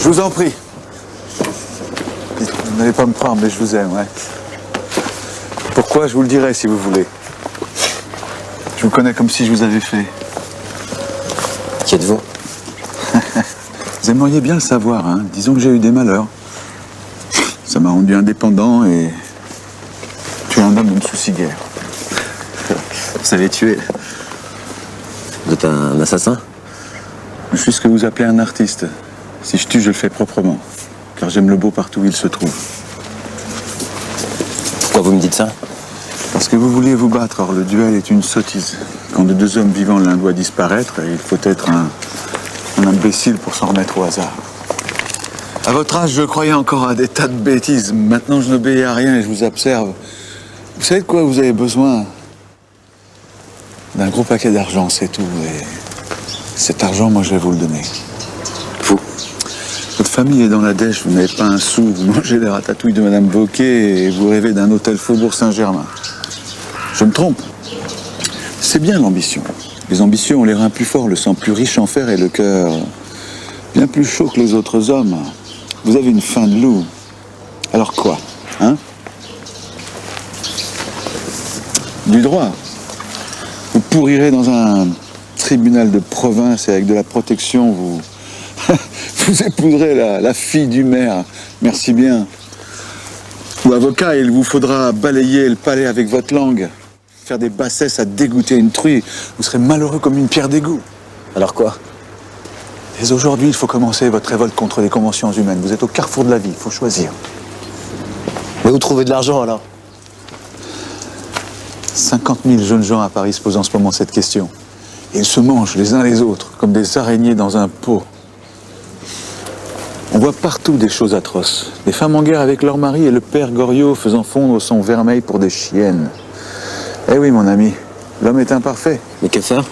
Je vous en prie. Vous n'allez pas me croire, mais je vous aime, ouais. Pourquoi, je vous le dirai si vous voulez. Je vous connais comme si je vous avais fait. Qui êtes-vous? Vous aimeriez bien le savoir, hein. Disons que j'ai eu des malheurs. Ça m'a rendu indépendant et tué un homme, ne me soucie guère. Vous savez tuer. Vous êtes un assassin? Je suis ce que vous appelez un artiste. Si je tue, je le fais proprement. Car j'aime le beau partout où il se trouve. Pourquoi vous me dites ça? Parce que vous vouliez vous battre, or le duel est une sottise. Quand de deux hommes vivants, l'un doit disparaître, il faut être un imbécile pour s'en remettre au hasard. À votre âge, je croyais encore à des tas de bêtises. Maintenant, je n'obéis à rien et je vous observe. Vous savez de quoi vous avez besoin? D'un gros paquet d'argent, c'est tout. Et cet argent, moi, je vais vous le donner. Vous? Votre famille est dans la dèche, vous n'avez pas un sou, vous mangez les ratatouilles de Madame Bocquet et vous rêvez d'un hôtel Faubourg Saint-Germain. Je me trompe. C'est bien l'ambition. Les ambitions ont les reins plus forts, le sang plus riche en fer et le cœur bien plus chaud que les autres hommes. Vous avez une faim de loup. Alors quoi, hein? Du droit. Vous pourrirez dans un tribunal de province et avec de la protection, vous... vous épouserez la fille du maire. Merci bien. Ou avocat, il vous faudra balayer le palais avec votre langue. Faire des bassesses à dégoûter une truie. Vous serez malheureux comme une pierre d'égout. Alors quoi? Dès aujourd'hui, il faut commencer votre révolte contre les conventions humaines. Vous êtes au carrefour de la vie, il faut choisir. Mais où trouvez de l'argent alors? 50 000 jeunes gens à Paris se posent en ce moment cette question. Et ils se mangent les uns les autres, comme des araignées dans un pot. On voit partout des choses atroces. Des femmes en guerre avec leur mari et le père Goriot faisant fondre son vermeil pour des chiennes. Eh oui, mon ami, l'homme est imparfait. Mais que faire?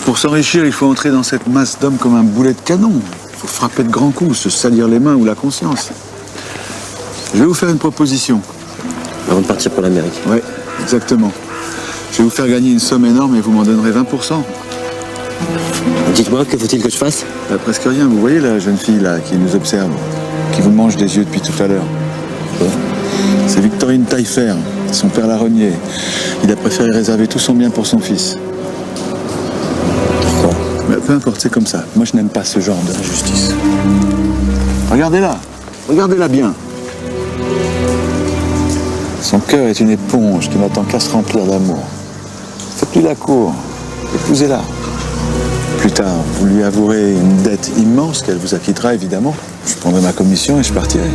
Pour s'enrichir, il faut entrer dans cette masse d'hommes comme un boulet de canon. Il faut frapper de grands coups, se salir les mains ou la conscience. Je vais vous faire une proposition. Avant de partir pour l'Amérique. Oui, exactement. Je vais vous faire gagner une somme énorme et vous m'en donnerez 20%. Dites-moi, que faut-il que je fasse? Presque rien. Vous voyez la jeune fille là qui nous observe, qui vous mange des yeux depuis tout à l'heure. C'est Victorine Taillefer, son père l'a renié. Il a préféré réserver tout son bien pour son fils. Pourquoi? Mais peu importe, c'est comme ça. Moi, je n'aime pas ce genre d'injustice. Regardez-la. Regardez-la bien. Son cœur est une éponge qui n'attend qu'à se remplir d'amour. Faites-lui la cour. Épousez-la. Plus tard, vous lui avouerez une dette immense qu'elle vous acquittera, évidemment. Je prendrai ma commission et je partirai.